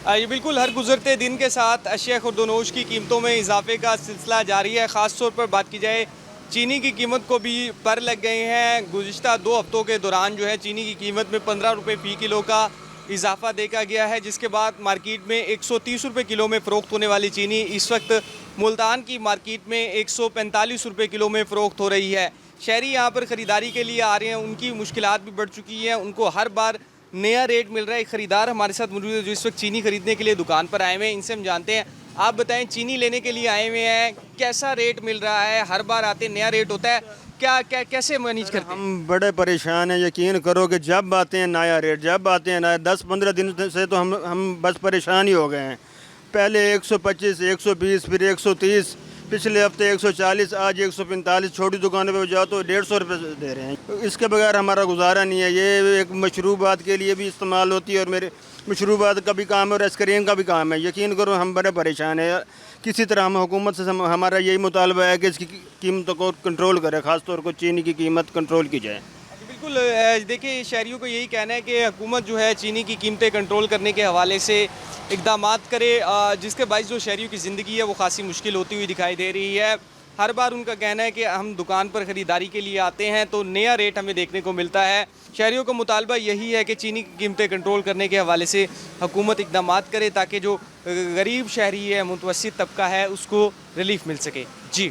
ये बिल्कुल हर गुजरते दिन के साथ अशिया खुर्दनोश की कीमतों में इजाफे का सिलसिला जारी है। ख़ास तौर पर बात की जाए चीनी की कीमत को भी पर लग गए हैं। गुज़िश्ता 2 हफ्तों के दौरान जो है चीनी की कीमत में 15 रुपये फ़ी किलो का इजाफा देखा गया है, जिसके बाद मार्केट में 130 रुपये किलो में फ़रोख्त होने वाली चीनी इस वक्त मुल्तान की मार्केट में 145 रुपये किलो में फ़रोख्त हो रही है। शहरी यहाँ पर ख़रीदारी के लिए आ रहे हैं, उनकी मुश्किलात भी बढ़ चुकी हैं, उनको हर बार नया रेट मिल रहा है। एक ख़रीदार हमारे साथ मौजूद है जो इस वक्त चीनी खरीदने के लिए दुकान पर आए हुए हैं, इनसे हम जानते हैं। आप बताएं, चीनी लेने के लिए आए हुए हैं, कैसा रेट मिल रहा है? हर बार आते नया रेट होता है, क्या कैसे मैनेज करते हैं? हम बड़े परेशान हैं। यकीन करो कि जब आते हैं नया रेट, जब आते हैं नया 10-15 दिन से तो हम बस परेशान ही हो गए हैं। पहले 125, 120, फिर 130, पिछले हफ्ते 140, आज 145। छोटी दुकानों पे जाओ तो 150 रुपये दे रहे हैं। इसके बगैर हमारा गुजारा नहीं है। ये एक मशरूबात के लिए भी इस्तेमाल होती है और मेरे मशरूबात का भी काम है और आइसक्रीम का भी काम है। यकीन करो हम बड़े परेशान हैं। किसी तरह हम हुकूमत से हमारा यही मुतालबा है कि इसकी कीमतों को कंट्रोल करे, ख़ासतौर पर चीनी की कीमत कंट्रोल की जाए। बिल्कुल, देखिए शहरियों को यही कहना है कि हुकूमत जो है चीनी की कीमतें कंट्रोल करने के हवाले से इक़दामात करे, जिसके बाइस जो शहरियों की ज़िंदगी है वो खासी मुश्किल होती हुई दिखाई दे रही है। हर बार उनका कहना है कि हम दुकान पर ख़रीदारी के लिए आते हैं तो नया रेट हमें देखने को मिलता है। शहरियों का मुतालबा यही है कि चीनी की कीमतें कंट्रोल करने के हवाले से हुकूमत इक़दामात करे ताकि जो गरीब शहरी है, मुतवस्सित तबका है, उसको रिलीफ मिल सके। जी।